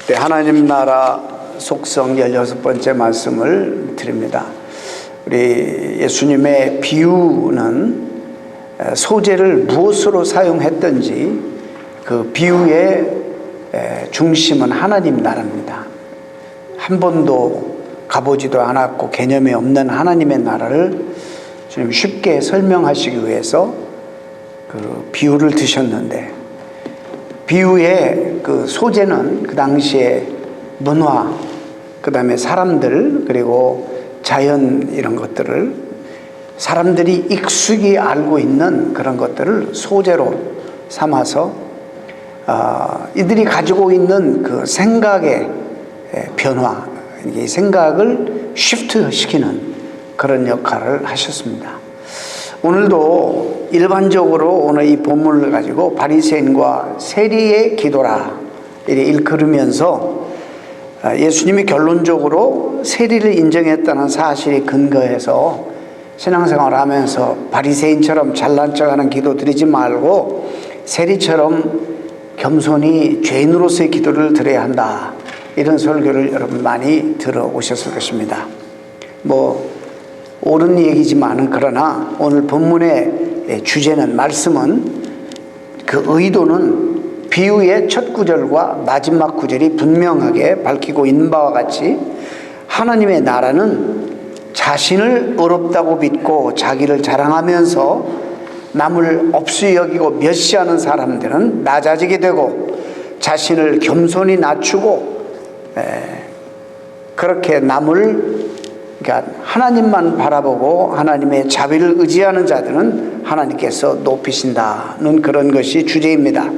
네, 하나님 나라 속성 16번째 말씀을 드립니다. 우리 예수님의 비유는 소재를 무엇으로 사용했든지 그 비유의 중심은 하나님 나라입니다. 한 번도 가보지도 않았고 개념이 없는 하나님의 나라를 주님 쉽게 설명하시기 위해서 그 비유를 드셨는데, 비유의 그 소재는 그 당시에 문화, 그 다음에 사람들, 그리고 자연, 이런 것들을 사람들이 익숙히 알고 있는 그런 것들을 소재로 삼아서 이들이 가지고 있는 그 생각의 변화, 이 생각을 쉬프트 시키는 그런 역할을 하셨습니다. 오늘도 일반적으로 오늘 이 본문을 가지고 바리새인과 세리의 기도라 이렇게 일컬으면서 예수님이 결론적으로 세리를 인정했다는 사실에 근거해서 신앙생활을 하면서 바리새인처럼 잘난 척하는 기도 드리지 말고 세리처럼 겸손히 죄인으로서의 기도를 드려야 한다, 이런 설교를 여러분 많이 들어오셨을 것입니다. 옳은 얘기지만은, 그러나 오늘 본문의 주제는, 말씀은, 그 의도는 비유의 첫 구절과 마지막 구절이 분명하게 밝히고 있는 바와 같이 하나님의 나라는 자신을 어렵다고 믿고 자기를 자랑하면서 남을 없이 여기고 멸시하는 사람들은 낮아지게 되고, 자신을 겸손히 낮추고 그렇게 남을, 그러니까 하나님만 바라보고 하나님의 자비를 의지하는 자들은 하나님께서 높이신다는 그런 것이 주제입니다.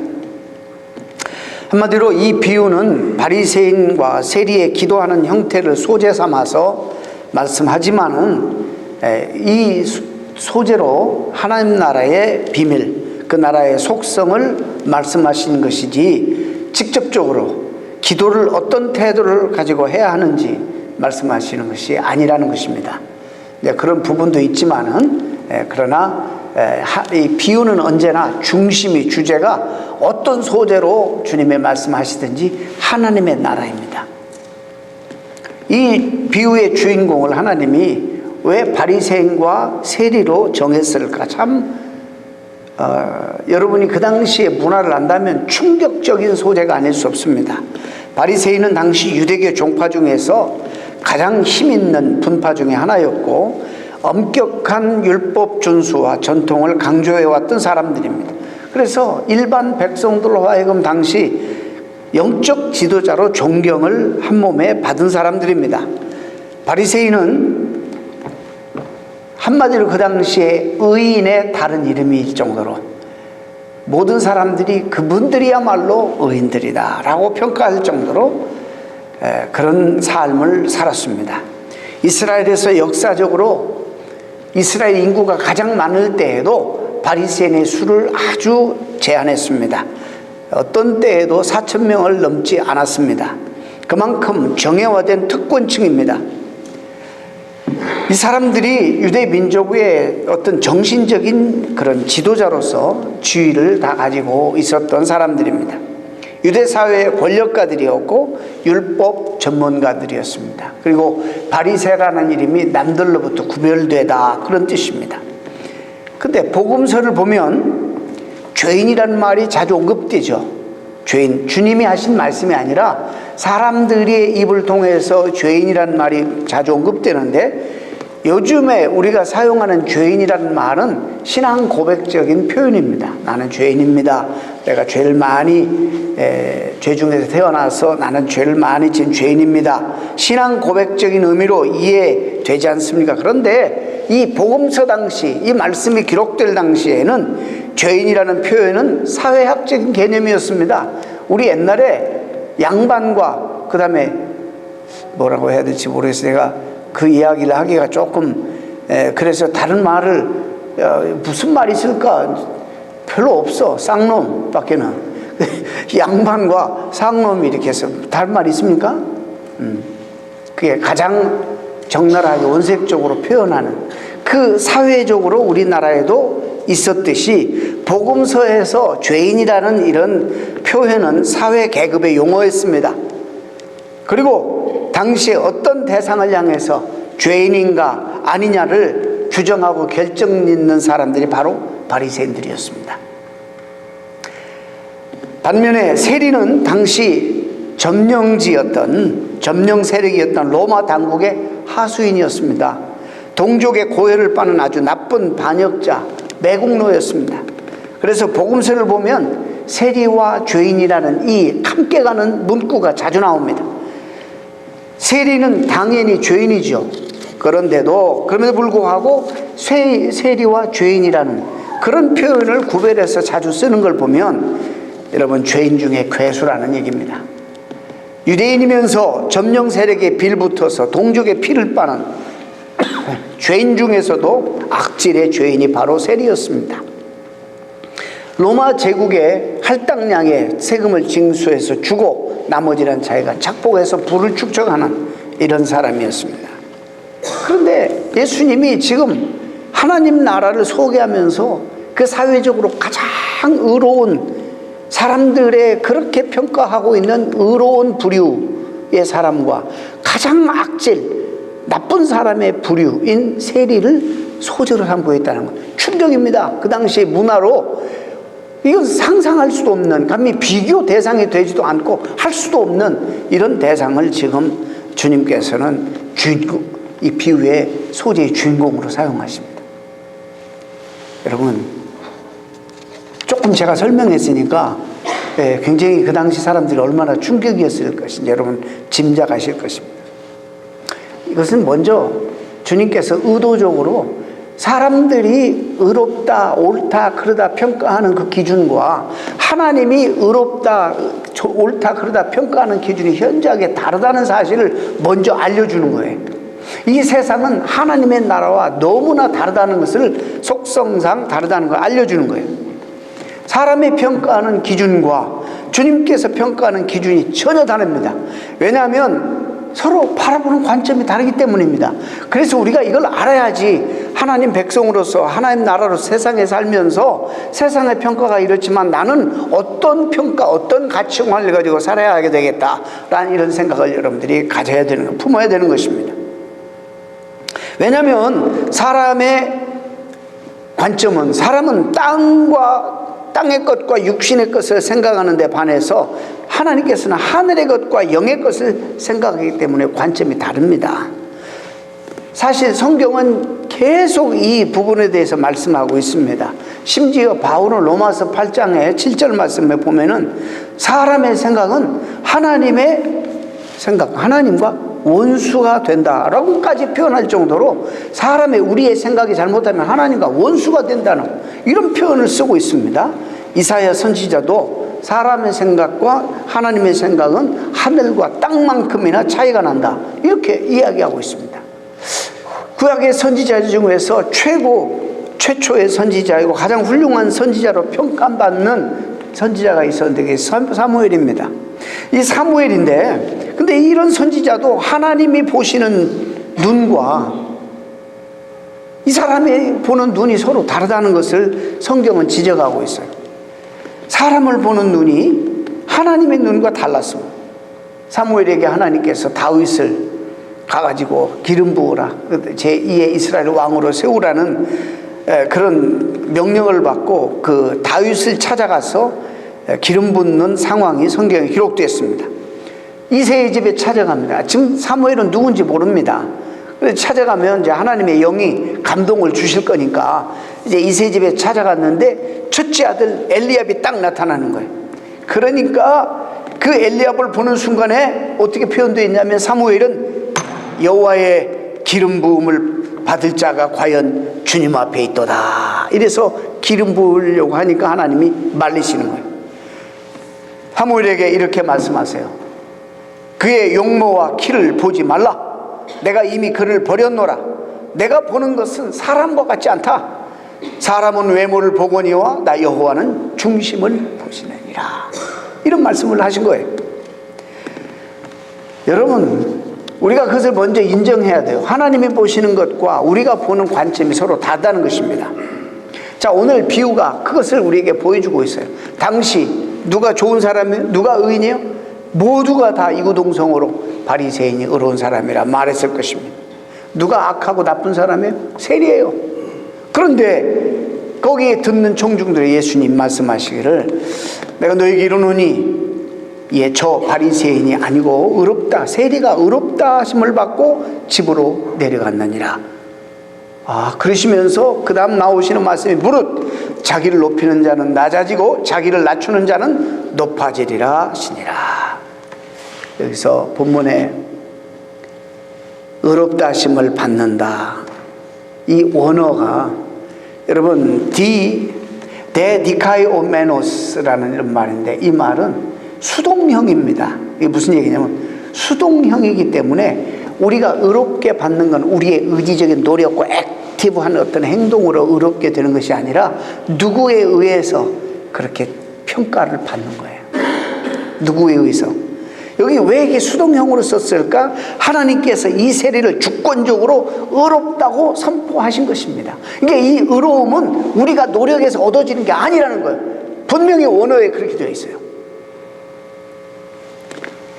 한마디로 이 비유는 바리새인과 세리의 기도하는 형태를 소재 삼아서 말씀하지만은 이 소재로 하나님 나라의 비밀, 그 나라의 속성을 말씀하신 것이지 직접적으로 기도를 어떤 태도를 가지고 해야 하는지 말씀하시는 것이 아니라는 것입니다. 그런 부분도 있지만은, 그러나 이 비유는 언제나 중심이, 주제가 어떤 소재로 주님의 말씀하시든지 하나님의 나라입니다. 이 비유의 주인공을 하나님이 왜 바리새인과 세리로 정했을까? 참 여러분이 그 당시의 문화를 안다면 충격적인 소재가 아닐 수 없습니다. 바리새인은 당시 유대교 종파 중에서 가장 힘있는 분파 중에 하나였고, 엄격한 율법 준수와 전통을 강조해왔던 사람들입니다. 그래서 일반 백성들로 하여금 당시 영적 지도자로 존경을 한 몸에 받은 사람들입니다. 바리새인은 한마디로 그 당시에 의인의 다른 이름일 정도로 모든 사람들이 그분들이야말로 의인들이다 라고 평가할 정도로 그런 삶을 살았습니다. 이스라엘에서 역사적으로 이스라엘 인구가 가장 많을 때에도 바리새인의 수를 아주 제한했습니다. 어떤 때에도 4,000명을 넘지 않았습니다. 그만큼 정예화된 특권층입니다. 이 사람들이 유대 민족의 어떤 정신적인 그런 지도자로서 지위를 다 가지고 있었던 사람들입니다. 유대 사회의 권력가들이었고 율법 전문가들이었습니다. 그리고 바리새라는 이름이 남들로부터 구별되다, 그런 뜻입니다. 근데 복음서를 보면 죄인이라는 말이 자주 언급되죠. 죄인, 주님이 하신 말씀이 아니라 사람들의 입을 통해서 죄인이라는 말이 자주 언급되는데, 요즘에 우리가 사용하는 죄인이라는 말은 신앙 고백적인 표현입니다. 나는 죄인입니다. 내가 죄를 많이 죄 중에서 태어나서 나는 죄를 많이 지은 죄인입니다. 신앙 고백적인 의미로 이해되지 않습니까? 그런데 이 복음서 당시, 이 말씀이 기록될 당시에는 죄인이라는 표현은 사회학적인 개념이었습니다. 우리 옛날에 양반과, 그 다음에 뭐라고 해야 될지 모르겠어요. 내가 그 이야기를 하기가 조금, 그래서 다른 말을, 무슨 말이 있을까? 별로 없어. 쌍놈 밖에는. 양반과 쌍놈이 이렇게 해서 다른 말이 있습니까? 그게 가장 적나라하게 원색적으로 표현하는, 그 사회적으로 우리나라에도 있었듯이 복음서에서 죄인이라는 이런 표현은 사회 계급의 용어였습니다. 그리고 당시에 어떤 대상을 향해서 죄인인가 아니냐를 규정하고 결정 짓는 사람들이 바로 바리새인들이었습니다. 반면에 세리는 당시 점령 세력이었던 로마 당국의 하수인이었습니다. 동족의 고혈을 빠는 아주 나쁜 반역자, 매국노였습니다. 그래서 복음서를 보면 세리와 죄인이라는 이 함께 가는 문구가 자주 나옵니다. 세리는 당연히 죄인이죠. 그런데도 그럼에도 불구하고 세리와 죄인이라는 그런 표현을 구별해서 자주 쓰는 걸 보면 여러분 죄인 중에 괴수라는 얘기입니다. 유대인이면서 점령 세력에 빌붙어서 동족의 피를 빠는 죄인 중에서도 악질의 죄인이 바로 세리였습니다. 로마 제국의 할당량의 세금을 징수해서 주고 나머지는 자기가 착복해서 부를 축적하는 이런 사람이었습니다. 그런데 예수님이 지금 하나님 나라를 소개하면서 그 사회적으로 가장 의로운 사람들의 그렇게 평가하고 있는 의로운 부류의 사람과 가장 악질 나쁜 사람의 부류인 세리를 소재로 삼고있다는 것, 충격입니다. 그 당시 문화로 이건 상상할 수도 없는, 감히 비교 대상이 되지도 않고 할 수도 없는 이런 대상을 지금 주님께서는 이 비유의 소재의 주인공으로 사용하십니다. 여러분, 조금 제가 설명했으니까 굉장히 그 당시 사람들이 얼마나 충격이었을 것인지 여러분 짐작하실 것입니다. 이것은 먼저 주님께서 의도적으로 사람들이 의롭다, 옳다, 그러다 평가하는 그 기준과 하나님이 의롭다, 옳다, 그러다 평가하는 기준이 현저하게 다르다는 사실을 먼저 알려주는 거예요. 이 세상은 하나님의 나라와 너무나 다르다는 것을 속성상 다르다는 걸 알려주는 거예요. 사람이 평가하는 기준과 주님께서 평가하는 기준이 전혀 다릅니다. 왜냐하면 서로 바라보는 관점이 다르기 때문입니다. 그래서 우리가 이걸 알아야지 하나님 백성으로서 하나님 나라로 세상에 살면서 세상의 평가가 이렇지만 나는 어떤 평가, 어떤 가치관을 가지고 살아야 하게 되겠다라는 이런 생각을 여러분들이 가져야 되는 것, 품어야 되는 것입니다. 왜냐하면 사람의 관점은 사람은 땅의 것과 육신의 것을 생각하는 데 반해서 하나님께서는 하늘의 것과 영의 것을 생각하기 때문에 관점이 다릅니다. 사실 성경은 계속 이 부분에 대해서 말씀하고 있습니다. 심지어 바울은 로마서 8장의 7절 말씀에 보면은 사람의 생각은 하나님의 생각, 하나님과 원수가 된다라고까지 표현할 정도로 우리의 생각이 잘못하면 하나님과 원수가 된다는 이런 표현을 쓰고 있습니다. 이사야 선지자도 사람의 생각과 하나님의 생각은 하늘과 땅만큼이나 차이가 난다 이렇게 이야기하고 있습니다. 구약의 선지자 중에서 최초의 선지자이고 가장 훌륭한 선지자로 평가받는 선지자가 있었는데 그게 사무엘입니다. 이 사무엘인데 근데 이런 선지자도 하나님이 보시는 눈과 이 사람이 보는 눈이 서로 다르다는 것을 성경은 지적하고 있어요. 사람을 보는 눈이 하나님의 눈과 달랐습니다. 사무엘에게 하나님께서 다윗을 가가지고 기름 부으라, 제2의 이스라엘 왕으로 세우라는 그런 명령을 받고 그 다윗을 찾아가서 기름 붓는 상황이 성경에 기록되었습니다. 이새의 집에 찾아갑니다. 지금 사무엘은 누군지 모릅니다. 그래서 찾아가면 이제 하나님의 영이 감동을 주실 거니까 이제 이새 집에 찾아갔는데 첫째 아들 엘리압이 딱 나타나는 거예요. 그러니까 그 엘리압을 보는 순간에 어떻게 표현되어 있냐면 사무엘은 여호와의 기름 부음을 받을 자가 과연 주님 앞에 있도다. 이래서 기름 부으려고 하니까 하나님이 말리시는 거예요. 사무엘에게 이렇게 말씀하세요. 그의 용모와 키를 보지 말라. 내가 이미 그를 버렸노라. 내가 보는 것은 사람과 같지 않다. 사람은 외모를 보거니와 나 여호와는 중심을 보시느니라. 이런 말씀을 하신 거예요. 여러분, 우리가 그것을 먼저 인정해야 돼요. 하나님이 보시는 것과 우리가 보는 관점이 서로 다르다는 것입니다. 자, 오늘 비유가 그것을 우리에게 보여주고 있어요. 당시 누가 좋은 사람이에요? 누가 의인이에요? 모두가 다 이구동성으로 바리새인이 의로운 사람이라 말했을 것입니다. 누가 악하고 나쁜 사람이에요? 세리예요. 그런데 거기에 듣는 청중들이 예수님 말씀하시기를 내가 너에게 이르노니 저 바리새인이 아니고 의롭다, 세리가 의롭다 하심을 받고 집으로 내려갔느니라. 그러시면서 그 다음 나오시는 말씀이 무릇 자기를 높이는 자는 낮아지고 자기를 낮추는 자는 높아지리라 하시니라. 여기서 본문에 의롭다 하심을 받는다, 이 원어가 여러분 데디카이오메노스라는 이런 말인데, 이 말은 수동형입니다. 이게 무슨 얘기냐면 수동형이기 때문에 우리가 의롭게 받는 건 우리의 의지적인 노력과 액티브한 어떤 행동으로 의롭게 되는 것이 아니라 누구에 의해서 그렇게 평가를 받는 거예요. 누구에 의해서. 여기 왜 이게 수동형으로 썼을까? 하나님께서 이 세리를 주권적으로 의롭다고 선포하신 것입니다. 그러니까 이 의로움은 우리가 노력해서 얻어지는 게 아니라는 거예요. 분명히 원어에 그렇게 되어 있어요.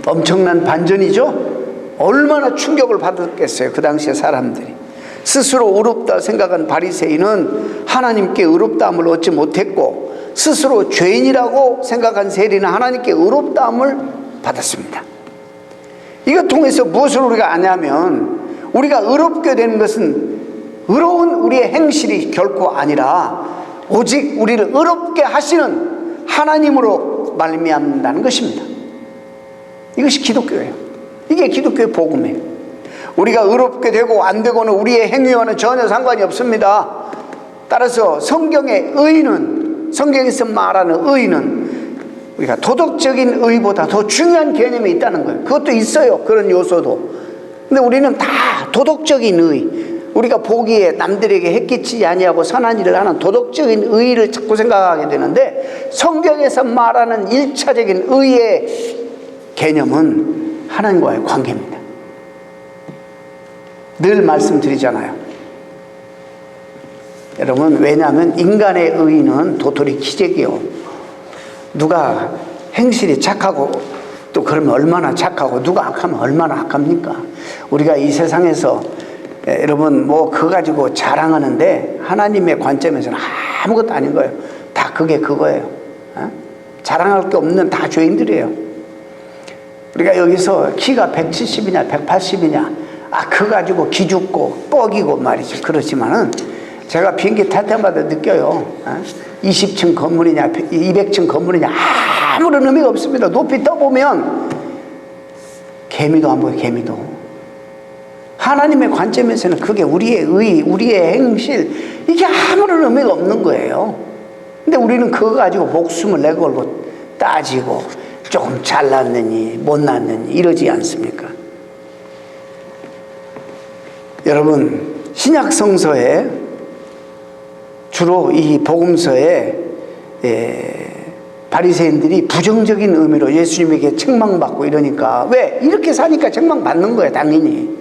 엄청난 반전이죠. 얼마나 충격을 받았겠어요, 그 당시에 사람들이. 스스로 의롭다 생각한 바리새인은 하나님께 의롭다함을 얻지 못했고, 스스로 죄인이라고 생각한 세리는 하나님께 의롭다함을 받았습니다. 이것 통해서 무엇을 우리가 아냐면, 우리가 의롭게 되는 것은 의로운 우리의 행실이 결코 아니라 오직 우리를 의롭게 하시는 하나님으로 말미암는다는 것입니다. 이것이 기독교예요. 이게 기독교의 복음이에요. 우리가 의롭게 되고 안 되고는 우리의 행위와는 전혀 상관이 없습니다. 따라서 성경의 의는, 성경에서 말하는 의는 우리가 도덕적인 의보다 더 중요한 개념이 있다는 거예요. 그것도 있어요, 그런 요소도. 근데 우리는 다 도덕적인 의, 우리가 보기에 남들에게 해끼지 아니하고 선한 일을 하는 도덕적인 의를 자꾸 생각하게 되는데, 성경에서 말하는 일차적인 의의 개념은 하나님과의 관계입니다. 늘 말씀드리잖아요. 여러분, 왜냐하면 인간의 의는 도토리 키재기요. 누가 행실이 착하고 또 그러면 얼마나 착하고 누가 악하면 얼마나 악합니까? 우리가 이 세상에서 여러분 뭐 그거 가지고 자랑하는데 하나님의 관점에서는 아무것도 아닌 거예요. 다 그게 그거예요. 자랑할 게 없는 다 죄인들이에요. 우리가 여기서 키가 170이냐 180이냐 그거 가지고 기죽고 뻐기고 말이죠. 그렇지만은 제가 비행기 탈 때마다 느껴요. 20층 건물이냐 200층 건물이냐 아무런 의미가 없습니다. 높이 떠보면 개미도 안 보여요. 개미도. 하나님의 관점에서는 그게 우리의 의, 우리의 행실, 이게 아무런 의미가 없는 거예요. 근데 우리는 그거 가지고 목숨을 내걸고 따지고 조금 잘났느니 못났느니 이러지 않습니까? 여러분, 신약 성서에 주로 이 복음서에 바리새인들이 부정적인 의미로 예수님에게 책망받고 이러니까, 왜? 이렇게 사니까 책망받는 거예요, 당연히.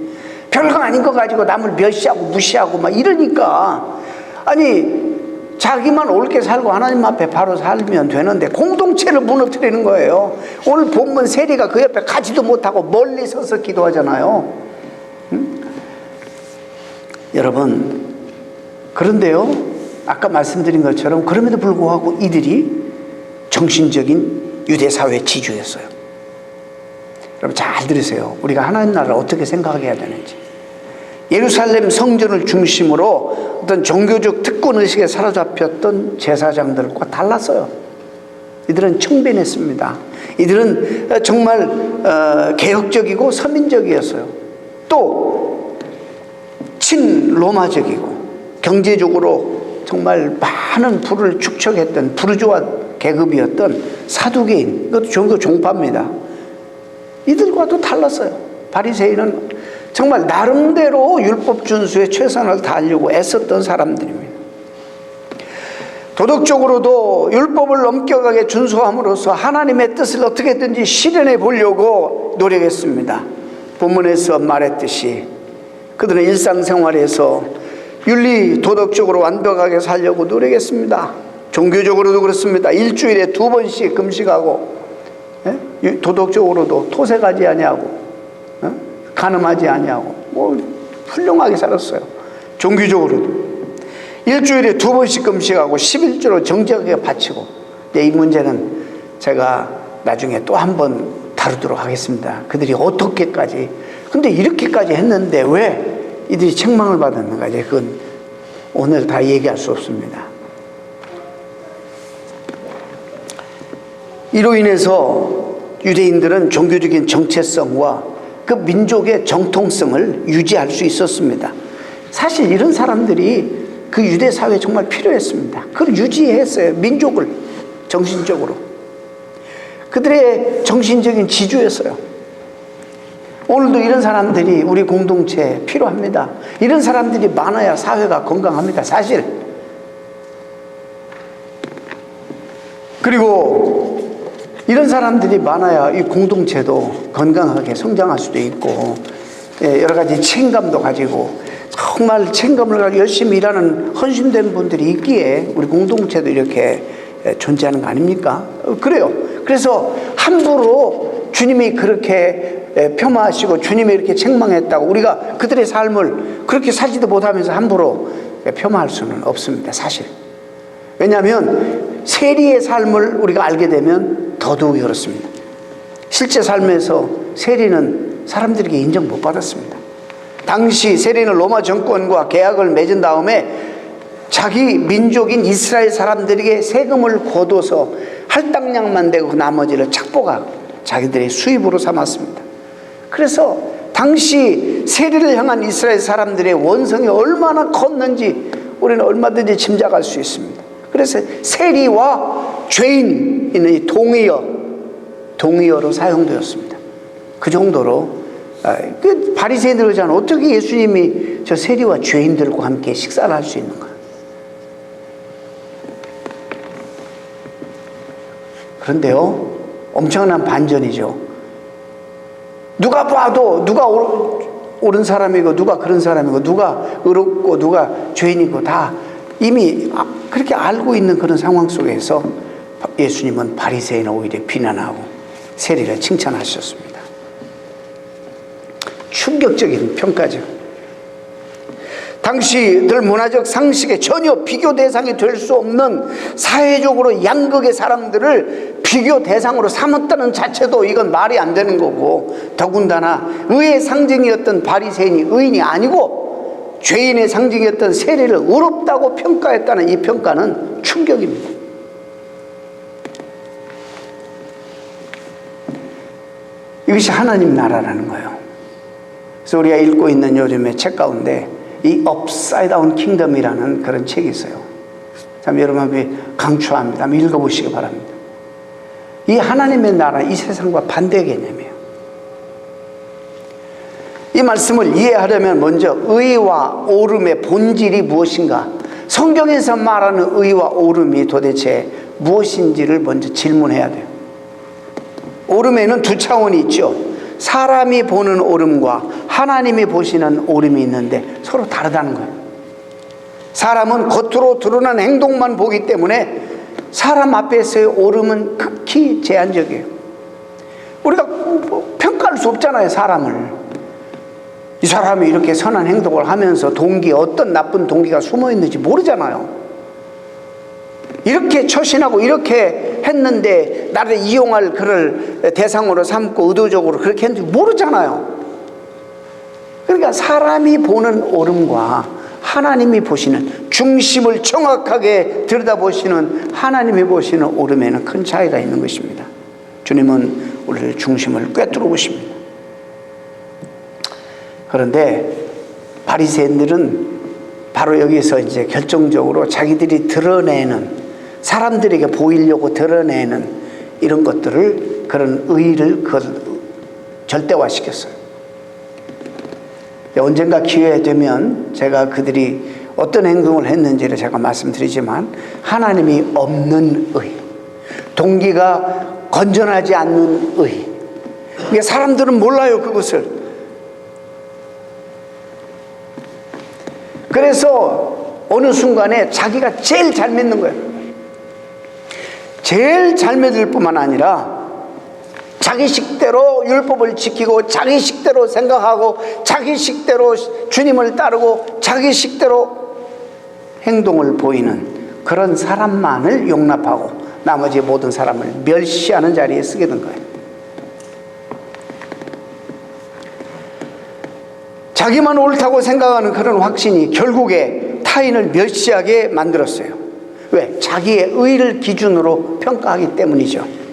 별거 아닌 거 가지고 남을 멸시하고 무시하고 막 이러니까, 아니 자기만 옳게 살고 하나님 앞에 바로 살면 되는데 공동체를 무너뜨리는 거예요. 오늘 본문 세리가 그 옆에 가지도 못하고 멀리 서서 기도하잖아요. 여러분, 그런데요, 아까 말씀드린 것처럼 그럼에도 불구하고 이들이 정신적인 유대사회 지주였어요. 여러분 잘 들으세요. 우리가 하나님 나라를 어떻게 생각해야 되는지. 예루살렘 성전을 중심으로 어떤 종교적 특권의식에 사로잡혔던 제사장들과 달랐어요. 이들은 청빈했습니다. 이들은 정말 개혁적이고 서민적이었어요. 또 친로마적이고 경제적으로 정말 많은 부를 축적했던 부르주아 계급이었던 사두개인, 이것도 종교 종파입니다. 이들과도 달랐어요. 바리새인은 정말 나름대로 율법 준수에 최선을 다하려고 애썼던 사람들입니다. 도덕적으로도 율법을 엄격하게 준수함으로써 하나님의 뜻을 어떻게든지 실현해 보려고 노력했습니다. 본문에서 말했듯이 그들은 일상생활에서 윤리 도덕적으로 완벽하게 살려고 노력했습니다. 종교적으로도 그렇습니다. 일주일에 2번씩 금식하고 도덕적으로도 토색하지 아니하고 간음하지 아니하고 훌륭하게 살았어요. 종교적으로도 일주일에 2번씩 금식하고 11조로 정직하게 바치고. 이 문제는 제가 나중에 또 한 번 다루도록 하겠습니다. 그들이 어떻게까지, 근데 이렇게까지 했는데 왜 이들이 책망을 받았는가, 그건 오늘 다 얘기할 수 없습니다. 이로 인해서 유대인들은 종교적인 정체성과 그 민족의 정통성을 유지할 수 있었습니다. 사실 이런 사람들이 그 유대 사회에 정말 필요했습니다. 그걸 유지했어요. 민족을 정신적으로. 그들의 정신적인 지주였어요. 오늘도 이런 사람들이 우리 공동체에 필요합니다. 이런 사람들이 많아야 사회가 건강합니다. 사실. 그리고 이런 사람들이 많아야 이 공동체도 건강하게 성장할 수도 있고, 여러 가지 책임감도 가지고 정말 책임감을 가지고 열심히 일하는 헌신된 분들이 있기에 우리 공동체도 이렇게 존재하는 거 아닙니까? 그래요. 그래서 함부로 주님이 그렇게 폄하하시고 주님이 이렇게 책망했다고 우리가 그들의 삶을 그렇게 살지도 못하면서 함부로 폄하할 수는 없습니다. 사실. 왜냐하면 세리의 삶을 우리가 알게 되면 더더욱이 그렇습니다. 실제 삶에서 세리는 사람들에게 인정 못 받았습니다. 당시 세리는 로마 정권과 계약을 맺은 다음에 자기 민족인 이스라엘 사람들에게 세금을 거둬서 할당량만 내고 나머지를 착보가 자기들의 수입으로 삼았습니다. 그래서 당시 세리를 향한 이스라엘 사람들의 원성이 얼마나 컸는지 우리는 얼마든지 짐작할 수 있습니다. 그래서 세리와 죄인이 동의어로 사용되었습니다. 그 정도로 그 바리새인들 그러잖아요. 어떻게 예수님이 저 세리와 죄인들과 함께 식사를 할 수 있는가? 그런데요, 엄청난 반전이죠. 누가 봐도 누가 옳은 사람이고 누가 그런 사람이고 누가 의롭고 누가 죄인이고 다 이미 그렇게 알고 있는 그런 상황 속에서 예수님은 바리새인을 오히려 비난하고 세리를 칭찬하셨습니다. 충격적인 평가죠. 당시 늘 문화적 상식에 전혀 비교 대상이 될 수 없는 사회적으로 양극의 사람들을 비교 대상으로 삼았다는 자체도 이건 말이 안 되는 거고, 더군다나 의의 상징이었던 바리새인이 의인이 아니고 죄인의 상징이었던 세리를 의롭다고 평가했다는 이 평가는 충격입니다. 이것이 하나님 나라라는 거예요. 그래서 우리가 읽고 있는 요즘의 책 가운데 이 업사이드 다운 킹덤이라는 그런 책이 있어요. 참 여러분이 강추합니다. 한번 읽어보시기 바랍니다. 이 하나님의 나라, 이 세상과 반대 개념이에요. 이 말씀을 이해하려면 먼저 의와 옳음의 본질이 무엇인가, 성경에서 말하는 의와 옳음이 도대체 무엇인지를 먼저 질문해야 돼요. 옳음에는 두 차원이 있죠. 사람이 보는 옳음과 하나님이 보시는 옳음이 있는데 서로 다르다는 거예요. 사람은 겉으로 드러난 행동만 보기 때문에 사람 앞에서의 옳음은 극히 제한적이에요. 우리가 평가할 수 없잖아요, 사람을. 이 사람이 이렇게 선한 행동을 하면서 어떤 나쁜 동기가 숨어 있는지 모르잖아요. 이렇게 처신하고 이렇게 했는데 나를 이용할 그를 대상으로 삼고 의도적으로 그렇게 했는지 모르잖아요. 그러니까 사람이 보는 옳음과 하나님이 보시는, 중심을 정확하게 들여다보시는 하나님이 보시는 옳음에는 큰 차이가 있는 것입니다. 주님은 우리를 중심을 꿰뚫어 보십니다. 그런데 바리새인들은 바로 여기서 이제 결정적으로 자기들이 드러내는, 사람들에게 보이려고 드러내는 이런 것들을, 그런 의의를 그걸 절대화시켰어요. 언젠가 기회 되면 제가 그들이 어떤 행동을 했는지를 제가 말씀드리지만, 하나님이 없는 의, 동기가 건전하지 않는 의, 그러니까 사람들은 몰라요, 그것을. 그래서 어느 순간에 자기가 제일 잘 믿는 거예요. 제일 잘 믿을 뿐만 아니라 자기 식대로 율법을 지키고 자기 식대로 생각하고 자기 식대로 주님을 따르고 자기 식대로 행동을 보이는 그런 사람만을 용납하고 나머지 모든 사람을 멸시하는 자리에 쓰게 된 거예요. 자기만 옳다고 생각하는 그런 확신이 결국에 타인을 멸시하게 만들었어요. 왜? 자기의 의를 기준으로 평가하기 때문이죠.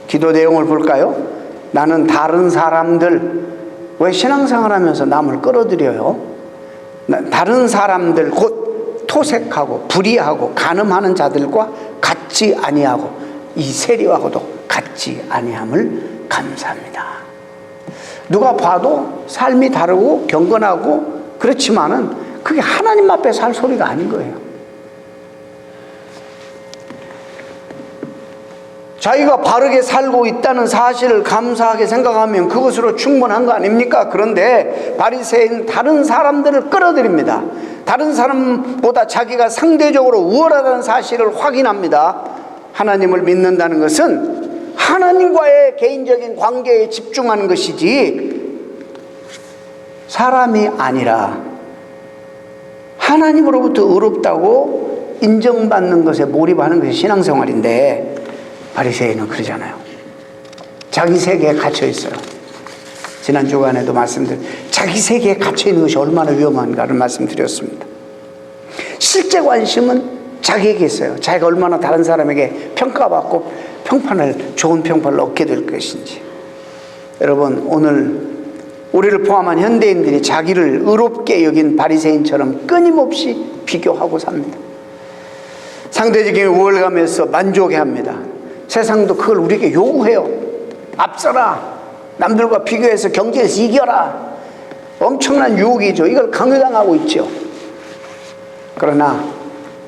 기도 내용을 볼까요? 나는 다른 사람들, 왜 신앙생활 하면서 남을 끌어들여요? 다른 사람들, 곧 토색하고 불의하고 간음하는 자들과 같지 아니하고 이 세리와도 같지 아니함을 감사합니다. 누가 봐도 삶이 다르고 경건하고 그렇지만은 그게 하나님 앞에 살 소리가 아닌 거예요. 자기가 바르게 살고 있다는 사실을 감사하게 생각하면 그것으로 충분한 거 아닙니까? 그런데 바리새인은 다른 사람들을 끌어들입니다. 다른 사람보다 자기가 상대적으로 우월하다는 사실을 확인합니다. 하나님을 믿는다는 것은 하나님과의 개인적인 관계에 집중하는 것이지 사람이 아니라 하나님으로부터 의롭다고 인정받는 것에 몰입하는 것이 신앙생활인데 바리새인은 그러잖아요. 자기 세계에 갇혀 있어요. 지난 주간에도 자기 세계에 갇혀 있는 것이 얼마나 위험한가를 말씀드렸습니다. 실제 관심은 자기에게 있어요. 자기가 얼마나 다른 사람에게 평가받고 좋은 평판을 얻게 될 것인지. 여러분, 오늘 우리를 포함한 현대인들이 자기를 의롭게 여긴 바리새인처럼 끊임없이 비교하고 삽니다. 상대적인 우월감에서 만족해합니다. 세상도 그걸 우리에게 요구해요. 앞서라. 남들과 비교해서 경쟁에서 이겨라. 엄청난 유혹이죠. 이걸 강요당하고 있죠. 그러나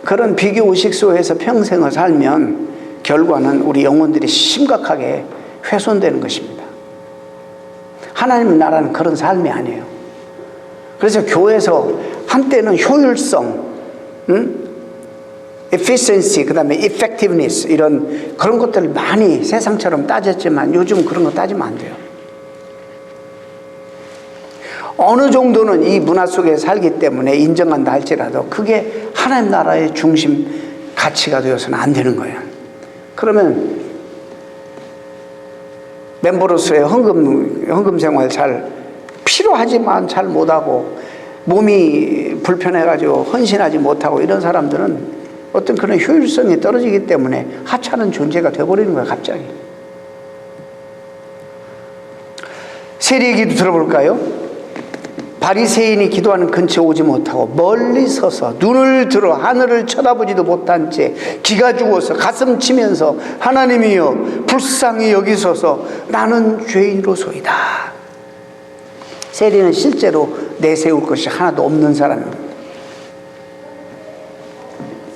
그런 비교의식 속에서 평생을 살면 결과는 우리 영혼들이 심각하게 훼손되는 것입니다. 하나님 나라는 그런 삶이 아니에요. 그래서 교회에서 한때는 효율성, efficiency, 그 다음에 effectiveness 이런 그런 것들을 많이 세상처럼 따졌지만 요즘 그런 거 따지면 안 돼요. 어느 정도는 이 문화 속에 살기 때문에 인정한다 할지라도 그게 하나님 나라의 중심 가치가 되어서는 안 되는 거예요. 그러면 멤버로서의 헌금 생활 잘 필요하지만 잘 못하고 몸이 불편해가지고 헌신하지 못하고 이런 사람들은 어떤 그런 효율성이 떨어지기 때문에 하찮은 존재가 되어버리는 거예요. 갑자기. 세리의 기도 들어볼까요? 바리새인이 기도하는 근처에 오지 못하고 멀리 서서 눈을 들어 하늘을 쳐다보지도 못한 채 기가 죽어서 가슴 치면서 하나님이여 불쌍히 여기소서 나는 죄인으로소이다. 세리는 실제로 내세울 것이 하나도 없는 사람입니다.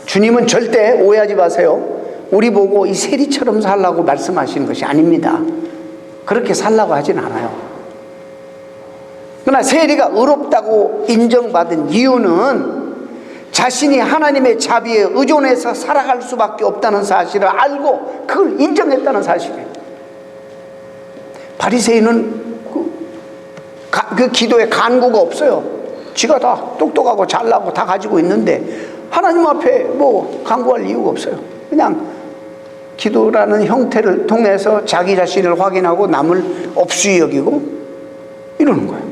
주님은 절대 오해하지 마세요. 우리 보고 이 세리처럼 살라고 말씀하시는 것이 아닙니다. 그렇게 살라고 하진 않아요. 그러나 세리가 의롭다고 인정받은 이유는 자신이 하나님의 자비에 의존해서 살아갈 수밖에 없다는 사실을 알고 그걸 인정했다는 사실이에요. 바리새인은 그 기도에 간구가 없어요. 지가 다 똑똑하고 잘나고 다 가지고 있는데 하나님 앞에 뭐 간구할 이유가 없어요. 그냥 기도라는 형태를 통해서 자기 자신을 확인하고 남을 없이 여기고 이러는 거예요.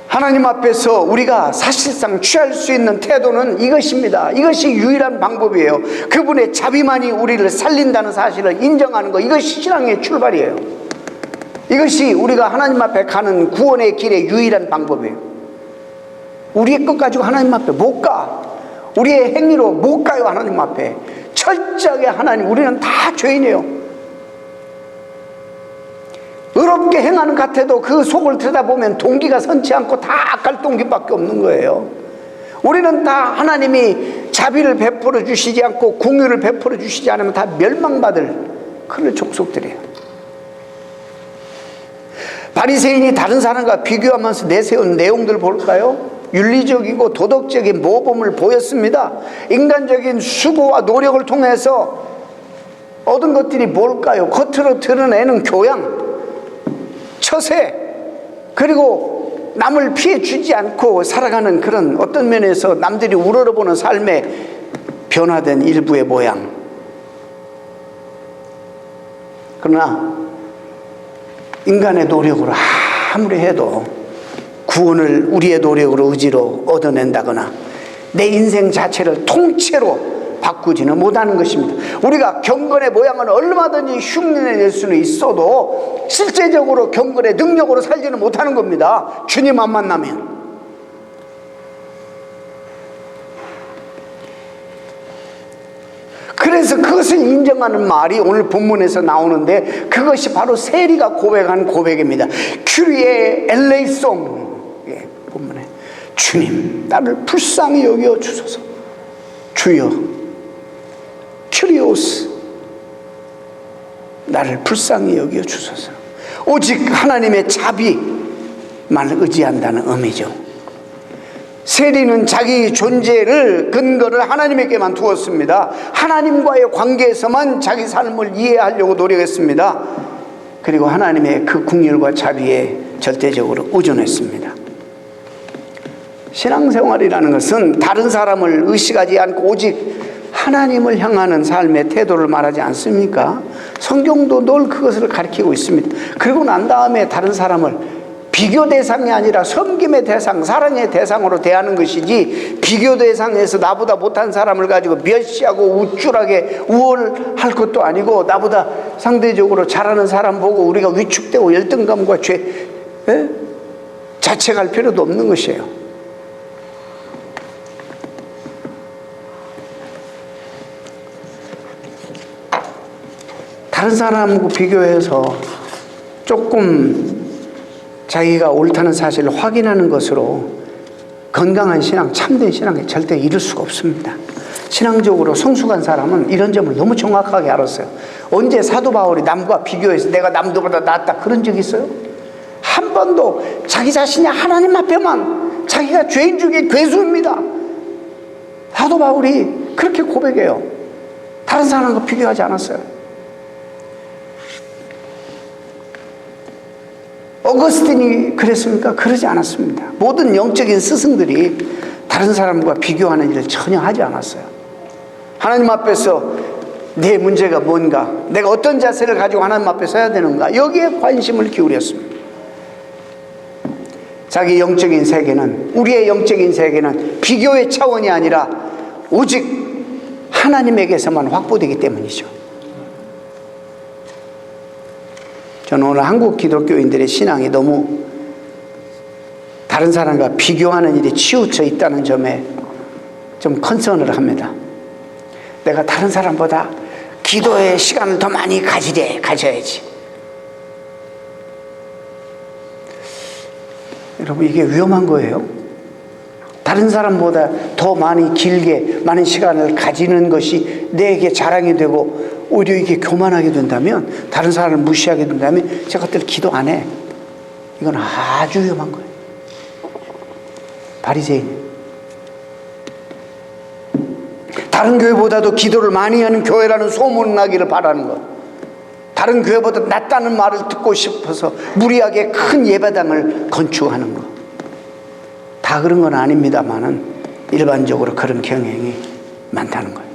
하나님 앞에서 우리가 사실상 취할 수 있는 태도는 이것입니다. 이것이 유일한 방법이에요. 그분의 자비만이 우리를 살린다는 사실을 인정하는 것, 이것이 신앙의 출발이에요. 이것이 우리가 하나님 앞에 가는 구원의 길의 유일한 방법이에요. 우리의 것 가지고 하나님 앞에 못 가. 우리의 행위로 못 가요. 하나님 앞에 철저하게 하나님, 우리는 다 죄인이에요. 의롭게 행하는 것 같아도 그 속을 들여다보면 동기가 선치 않고 다 악할 동기밖에 없는 거예요. 우리는 다 하나님이 자비를 베풀어 주시지 않고 공유를 베풀어 주시지 않으면 다 멸망받을 그런 족속들이에요. 바리새인이 다른 사람과 비교하면서 내세운 내용들 볼까요? 윤리적이고 도덕적인 모범을 보였습니다. 인간적인 수고와 노력을 통해서 얻은 것들이 뭘까요? 겉으로 드러내는 교양, 처세, 그리고 남을 피해 주지 않고 살아가는 그런 어떤 면에서 남들이 우러러보는 삶의 변화된 일부의 모양. 그러나 인간의 노력으로 아무리 해도 구원을 우리의 노력으로 의지로 얻어낸다거나 내 인생 자체를 통째로 바꾸지는 못하는 것입니다. 우리가 경건의 모양은 얼마든지 흉내낼 수는 있어도 실제적으로 경건의 능력으로 살지는 못하는 겁니다. 주님 안 만나면. 그래서 그것을 인정하는 말이 오늘 본문에서 나오는데 그것이 바로 세리가 고백한 고백입니다. 큐리에 엘레이송, 본문에 주님 나를 불쌍히 여겨 주소서. 주여 큐리오스 나를 불쌍히 여겨 주소서. 오직 하나님의 자비만 의지한다는 의미죠. 세리는 자기 존재를 근거를 하나님에게만 두었습니다. 하나님과의 관계에서만 자기 삶을 이해하려고 노력했습니다. 그리고 하나님의 그 긍휼과 자비에 절대적으로 의존했습니다. 신앙생활이라는 것은 다른 사람을 의식하지 않고 오직 하나님을 향하는 삶의 태도를 말하지 않습니까? 성경도 늘 그것을 가르치고 있습니다. 그리고 난 다음에 다른 사람을 비교 대상이 아니라 섬김의 대상, 사랑의 대상으로 대하는 것이지, 비교 대상에서 나보다 못한 사람을 가지고 멸시하고 우쭐하게 우월할 것도 아니고, 나보다 상대적으로 잘하는 사람 보고 우리가 위축되고 열등감과 자책할 필요도 없는 것이에요. 다른 사람하고 비교해서 조금 자기가 옳다는 사실을 확인하는 것으로 건강한 신앙, 참된 신앙에 절대 이룰 수가 없습니다. 신앙적으로 성숙한 사람은 이런 점을 너무 정확하게 알았어요. 언제 사도 바울이 남과 비교해서 내가 남들보다 낫다 그런 적 있어요? 한 번도. 자기 자신이 하나님 앞에만 자기가 죄인 중에 괴수입니다. 사도 바울이 그렇게 고백해요. 다른 사람과 비교하지 않았어요. 어거스틴이 그랬습니까? 그러지 않았습니다. 모든 영적인 스승들이 다른 사람과 비교하는 일을 전혀 하지 않았어요. 하나님 앞에서 내 문제가 뭔가, 내가 어떤 자세를 가지고 하나님 앞에 서야 되는가, 여기에 관심을 기울였습니다. 자기 영적인 세계는, 우리의 영적인 세계는 비교의 차원이 아니라 오직 하나님에게서만 확보되기 때문이죠. 저는 오늘 한국 기독교인들의 신앙이 너무 다른 사람과 비교하는 일이 치우쳐 있다는 점에 좀 컨선을 합니다. 내가 다른 사람보다 기도의 시간을 더 많이 가져야지. 여러분, 이게 위험한 거예요. 다른 사람보다 더 많이 길게 많은 시간을 가지는 것이 내게 자랑이 되고 오히려 이게 교만하게 된다면, 다른 사람을 무시하게 된다면 저것들 기도 안 해. 이건 아주 위험한 거예요. 바리새인. 다른 교회보다도 기도를 많이 하는 교회라는 소문 나기를 바라는 것. 다른 교회보다 낫다는 말을 듣고 싶어서 무리하게 큰 예배당을 건축하는 것. 다 그런 건 아닙니다만은 일반적으로 그런 경향이 많다는 거예요.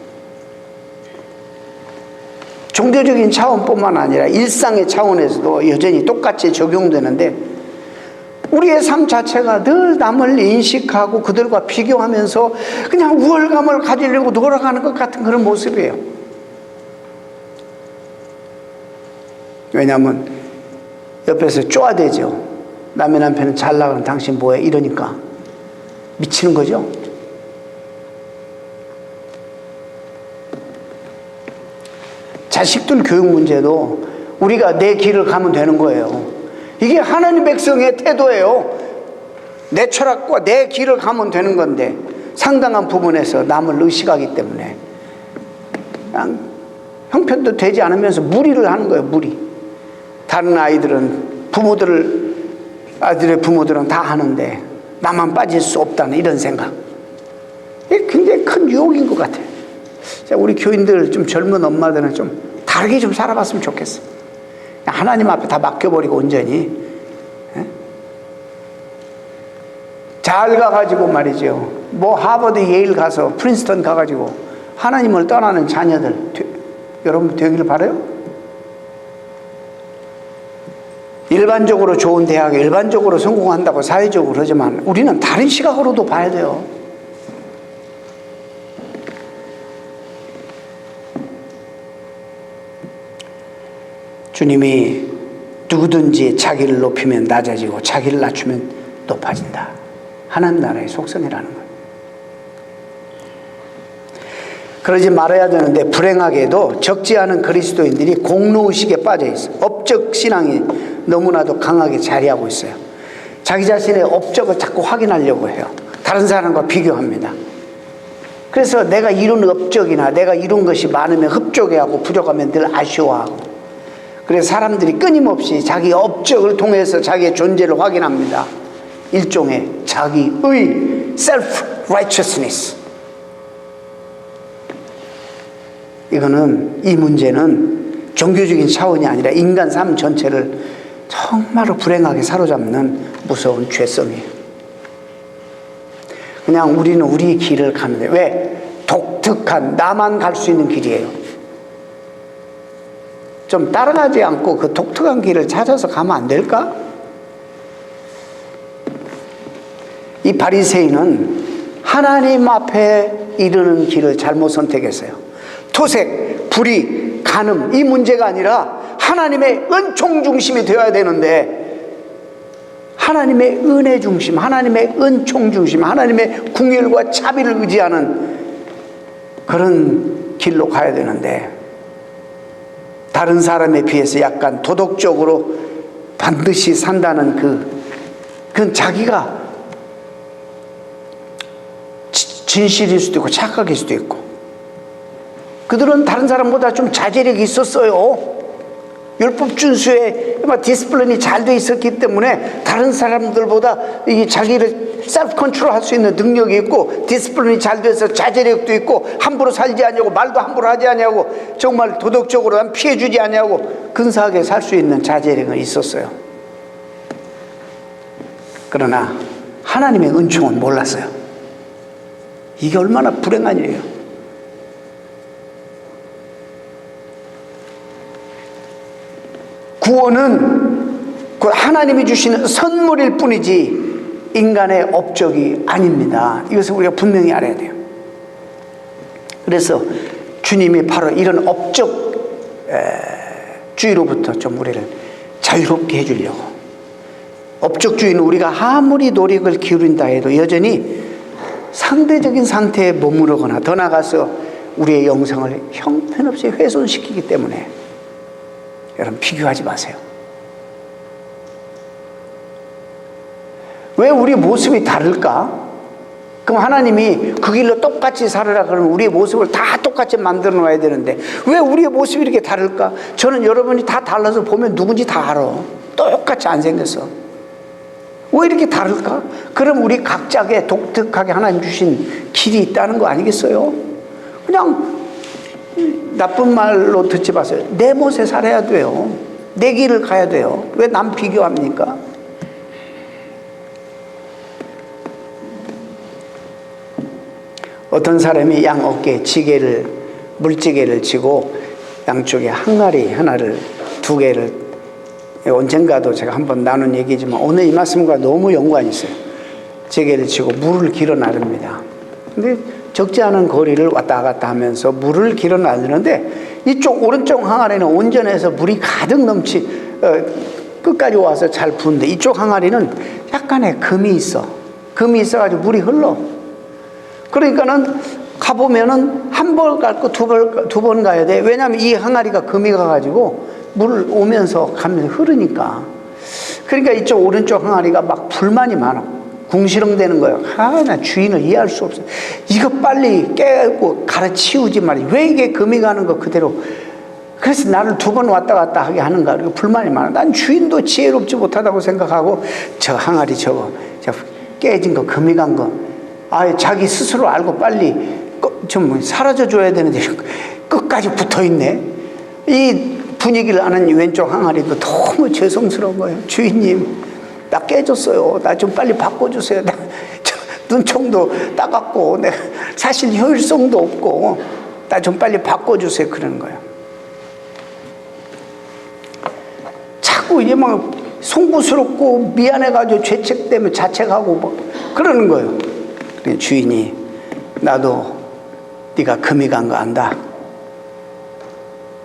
종교적인 차원뿐만 아니라 일상의 차원에서도 여전히 똑같이 적용되는데, 우리의 삶 자체가 늘 남을 인식하고 그들과 비교하면서 그냥 우월감을 가지려고 돌아가는 것 같은 그런 모습이에요. 왜냐하면 옆에서 쪼아대죠. 남의 남편은 잘 나가는 당신 뭐해? 이러니까 미치는 거죠. 자식들 교육 문제도 우리가 내 길을 가면 되는 거예요. 이게 하나님 백성의 태도예요. 내 철학과 내 길을 가면 되는 건데, 상당한 부분에서 남을 의식하기 때문에 그냥 형편도 되지 않으면서 무리를 하는 거예요. 무리. 다른 아이들은 아이들의 부모들은 다 하는데 나만 빠질 수 없다는 이런 생각. 이게 굉장히 큰 유혹인 것 같아요. 우리 교인들, 좀 젊은 엄마들은 좀 다 다르게 좀 살아봤으면 좋겠어. 하나님 앞에 다 맡겨버리고 온전히. 예? 잘 가가지고 말이죠. 뭐 하버드, 예일 가서 프린스턴 가가지고 하나님을 떠나는 자녀들 여러분 되기를 바라요? 일반적으로 좋은 대학에 일반적으로 성공한다고 사회적으로 그러지만 우리는 다른 시각으로도 봐야 돼요. 주님이 누구든지 자기를 높이면 낮아지고 자기를 낮추면 높아진다. 하나님 나라의 속성이라는 거예요. 그러지 말아야 되는데 불행하게도 적지 않은 그리스도인들이 공로의식에 빠져 있어요. 업적 신앙이 너무나도 강하게 자리하고 있어요. 자기 자신의 업적을 자꾸 확인하려고 해요. 다른 사람과 비교합니다. 그래서 내가 이룬 업적이나 내가 이룬 것이 많으면 흡족해하고 부족하면 늘 아쉬워하고, 그래서 사람들이 끊임없이 자기 업적을 통해서 자기의 존재를 확인합니다. 일종의 자기의 self-righteousness. 이 문제는 종교적인 차원이 아니라 인간 삶 전체를 정말로 불행하게 사로잡는 무서운 죄성이에요. 그냥 우리는 우리 길을 가는데, 왜? 독특한 나만 갈 수 있는 길이에요. 좀 따라가지 않고 그 독특한 길을 찾아서 가면 안 될까? 이 바리새인은 하나님 앞에 이르는 길을 잘못 선택했어요. 토색, 불의, 간음 이 문제가 아니라 하나님의 은총 중심이 되어야 되는데, 하나님의 은혜 중심, 하나님의 은총 중심, 하나님의 궁율과 자비를 의지하는 그런 길로 가야 되는데, 다른 사람에 비해서 약간 도덕적으로 반드시 산다는 그건 자기가 진실일 수도 있고 착각일 수도 있고, 그들은 다른 사람보다 좀 자제력이 있었어요. 율법 준수에 디스플린이 잘 돼 있었기 때문에 다른 사람들보다 이 자기를 셀프 컨트롤 할 수 있는 능력이 있고, 디스플린이 잘 돼서 자제력도 있고, 함부로 살지 않냐고, 말도 함부로 하지 않냐고, 정말 도덕적으로 난 피해주지 않냐고 근사하게 살 수 있는 자제력은 있었어요. 그러나 하나님의 은총은 몰랐어요. 이게 얼마나 불행한 일이에요. 구원은 그 하나님이 주시는 선물일 뿐이지 인간의 업적이 아닙니다. 이것을 우리가 분명히 알아야 돼요. 그래서 주님이 바로 이런 업적주의로부터 좀 우리를 자유롭게 해주려고, 업적주의는 우리가 아무리 노력을 기울인다 해도 여전히 상대적인 상태에 머무르거나 더 나아가서 우리의 영성을 형편없이 훼손시키기 때문에 여러분 비교하지 마세요. 왜 우리 모습이 다를까? 그럼 하나님이 그 길로 똑같이 살아라 그러면 우리의 모습을 다 똑같이 만들어 놔야 되는데 왜 우리의 모습이 이렇게 다를까? 저는 여러분이 다 달라서 보면 누군지 다 알아. 똑같이 안 생겼어. 왜 이렇게 다를까? 그럼 우리 각자의 독특하게 하나님 주신 길이 있다는 거 아니겠어요? 그냥 나쁜 말로 듣지 마세요. 내 멋에 살아야 돼요. 내 길을 가야 돼요. 왜 남 비교합니까? 어떤 사람이 양 어깨에 물지개를 지고 양쪽에 항아리 하나를, 두 개를, 언젠가도 제가 한번 나눈 얘기지만 오늘 이 말씀과 너무 연관이 있어요. 지게를 지고 물을 길어 나릅니다. 근데 적지 않은 거리를 왔다 갔다 하면서 물을 길어 나르는데 이쪽 오른쪽 항아리는 온전해서 물이 가득 끝까지 와서 잘 부는데 이쪽 항아리는 약간의 금이 있어가지고 물이 흘러. 그러니까는 가보면은 한 번 갈고 두 번 가야 돼. 왜냐하면 이 항아리가 금이 가가지고 물 오면서 가면서 흐르니까. 그러니까 이쪽 오른쪽 항아리가 막 불만이 많아. 궁시렁대는 거예요. 나 주인을 이해할 수 없어. 이거 빨리 깨고 갈아치우지 말이야. 왜 이게 금이 가는 거 그대로. 그래서 나를 두 번 왔다 갔다 하게 하는가. 그리고 불만이 많아. 난 주인도 지혜롭지 못하다고 생각하고 저 항아리 저 깨진 거, 금이 간 거. 자기 스스로 알고 빨리 좀 사라져 줘야 되는데 끝까지 붙어 있네. 이 분위기를 아는 왼쪽 항아리도 너무 죄송스러운 거예요. 주인님, 나 깨졌어요. 나 좀 빨리 바꿔주세요. 눈총도 따갑고 내가 사실 효율성도 없고 나 좀 빨리 바꿔주세요. 그러는 거예요. 자꾸 이제 막 송구스럽고 미안해가지고 죄책 때문에 자책하고 막 그러는 거예요. 그래, 주인이 나도 네가 금이 간 거 안다.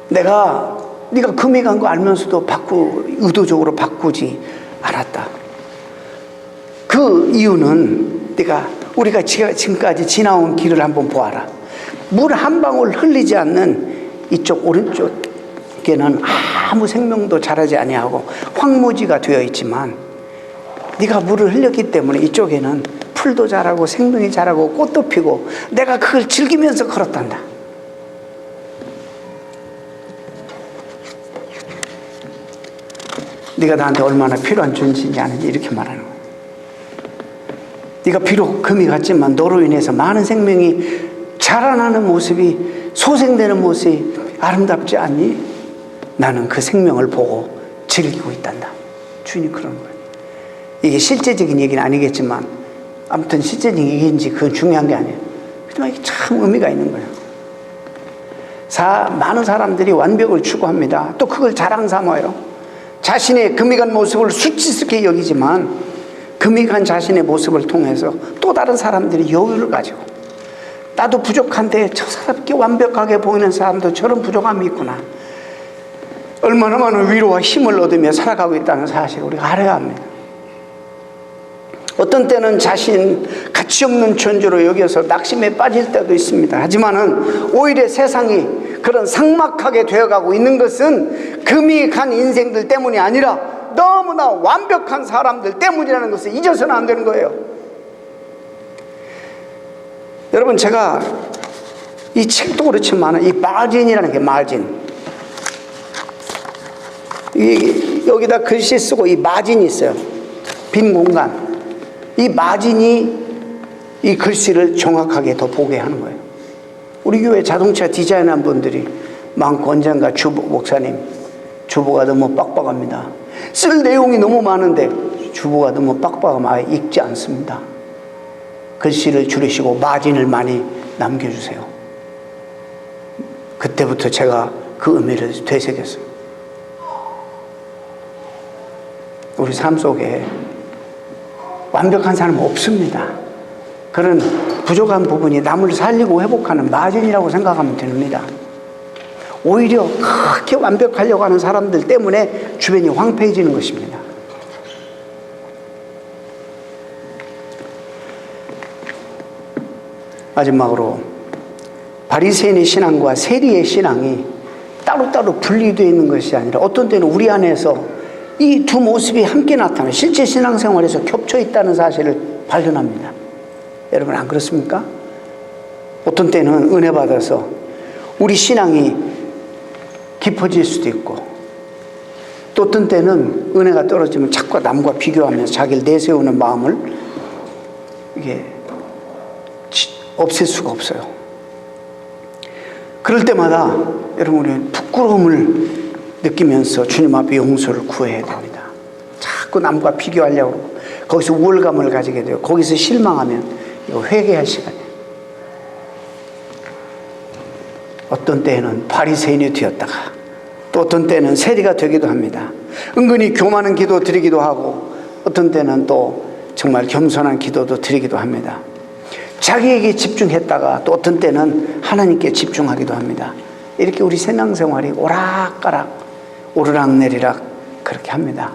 내가 네가 금이 간 거 알면서도 의도적으로 바꾸지 않았다. 그 이유는 우리가 지금까지 지나온 길을 한번 보아라. 물 한 방울 흘리지 않는 이쪽 오른쪽에는 아무 생명도 자라지 아니하고 황무지가 되어 있지만 네가 물을 흘렸기 때문에 이쪽에는 풀도 자라고 생명이 자라고 꽃도 피고 내가 그걸 즐기면서 걸었단다. 네가 나한테 얼마나 필요한 존재인지 아는지 이렇게 말하는 거야. 네가 비록 금이 갔지만 너로 인해서 많은 생명이 자라나는 모습이 소생되는 모습이 아름답지 않니? 나는 그 생명을 보고 즐기고 있단다. 주인이 그러는 거예요. 이게 실제적인 얘기는 아니겠지만 아무튼 실제적인 얘기인지 그건 중요한 게 아니에요. 하지만 이게 참 의미가 있는 거예요. 많은 사람들이 완벽을 추구합니다. 또 그걸 자랑 삼아요. 자신의 금이 간 모습을 수치스럽게 여기지만 금이 간 자신의 모습을 통해서 또 다른 사람들이 여유를 가지고 나도 부족한데 저 사람께 완벽하게 보이는 사람도 저런 부족함이 있구나. 얼마나 많은 위로와 힘을 얻으며 살아가고 있다는 사실을 우리가 알아야 합니다. 어떤 때는 자신 가치 없는 존재로 여겨서 낙심에 빠질 때도 있습니다. 하지만은 오히려 세상이 그런 삭막하게 되어가고 있는 것은 금이 간 인생들 때문이 아니라 너무나 완벽한 사람들 때문이라는 것을 잊어서는 안 되는 거예요. 여러분, 제가 이 책도 그렇지만 이 마진이라는 게 마진, 여기다 글씨 쓰고 이 마진이 있어요. 빈 공간. 이 마진이 이 글씨를 정확하게 더 보게 하는 거예요. 우리 교회 자동차 디자인한 분들이 많고 언젠가 주보 목사님, 주보가 너무 빡빡합니다. 쓸 내용이 너무 많은데 주보가 너무 빡빡하면 아예 읽지 않습니다. 글씨를 줄이시고 마진을 많이 남겨주세요. 그때부터 제가 그 의미를 되새겼어요. 우리 삶 속에 완벽한 사람은 없습니다. 그런 부족한 부분이 남을 살리고 회복하는 마진이라고 생각하면 됩니다. 오히려 그렇게 완벽하려고 하는 사람들 때문에 주변이 황폐해지는 것입니다. 마지막으로 바리새인의 신앙과 세리의 신앙이 따로따로 분리되어 있는 것이 아니라 어떤 때는 우리 안에서 이 두 모습이 함께 나타나는 실제 신앙생활에서 겹쳐 있다는 사실을 발견합니다. 여러분, 안 그렇습니까? 어떤 때는 은혜 받아서 우리 신앙이 깊어질 수도 있고, 또 어떤 때는 은혜가 떨어지면 자꾸 남과 비교하면서 자기를 내세우는 마음을 이게 없앨 수가 없어요. 그럴 때마다 여러분, 우리는 부끄러움을 느끼면서 주님 앞에 용서를 구해야 됩니다. 자꾸 남과 비교하려고 하고 거기서 우월감을 가지게 돼요. 거기서 실망하면 이거 회개할 시간이에요. 어떤 때에는 바리새인이 되었다가 또 어떤 때는 세리가 되기도 합니다. 은근히 교만한 기도 드리기도 하고 어떤 때는 또 정말 겸손한 기도도 드리기도 합니다. 자기에게 집중했다가 또 어떤 때는 하나님께 집중하기도 합니다. 이렇게 우리 신앙생활이 오락가락 오르락내리락 그렇게 합니다.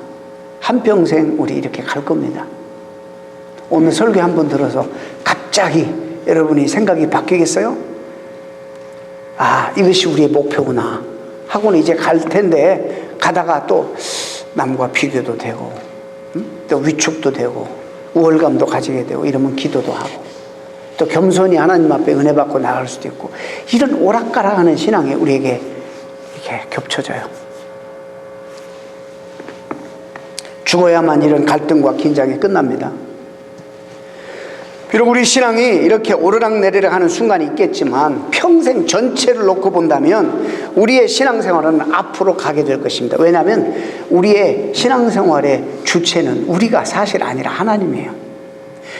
한평생 우리 이렇게 갈 겁니다. 오늘 설교 한번 들어서 갑자기 여러분이 생각이 바뀌겠어요? 아, 이것이 우리의 목표구나 하고는 이제 갈 텐데, 가다가 또 남과 비교도 되고 또 위축도 되고 우월감도 가지게 되고 이러면 기도도 하고 또 겸손히 하나님 앞에 은혜 받고 나갈 수도 있고, 이런 오락가락하는 신앙이 우리에게 이렇게 겹쳐져요. 죽어야만 이런 갈등과 긴장이 끝납니다. 비록 우리 신앙이 이렇게 오르락내리락 하는 순간이 있겠지만 평생 전체를 놓고 본다면 우리의 신앙생활은 앞으로 가게 될 것입니다. 왜냐하면 우리의 신앙생활의 주체는 우리가 사실 아니라 하나님이에요.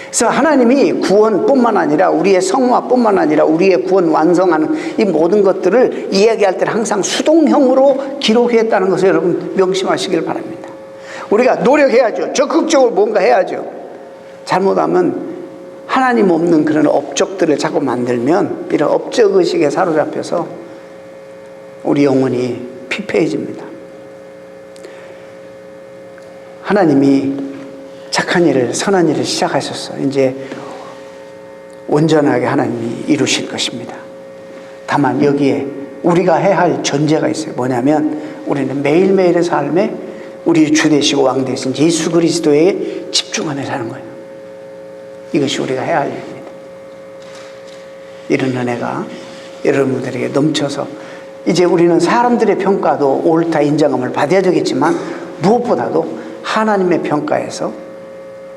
그래서 하나님이 구원뿐만 아니라 우리의 성화뿐만 아니라 우리의 구원 완성하는 이 모든 것들을 이야기할 때는 항상 수동형으로 기록했다는 것을 여러분 명심하시길 바랍니다. 우리가 노력해야죠. 적극적으로 뭔가 해야죠. 잘못하면 하나님 없는 그런 업적들을 자꾸 만들면 이런 업적의식에 사로잡혀서 우리 영혼이 피폐해집니다. 하나님이 착한 일을, 선한 일을 시작하셨어요. 이제 온전하게 하나님이 이루실 것입니다. 다만 여기에 우리가 해야 할 전제가 있어요. 뭐냐면 우리는 매일매일의 삶에 우리 주 되시고 왕 되신 예수 그리스도에 집중하며 사는 거예요. 이것이 우리가 해야 할 일입니다. 이런 은혜가 여러분들에게 넘쳐서 이제 우리는 사람들의 평가도 옳다 인정함을 받아야 되겠지만 무엇보다도 하나님의 평가에서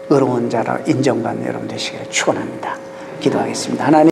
의로운 자라 인정받는 여러분 되시기를 축원합니다. 기도하겠습니다. 하나님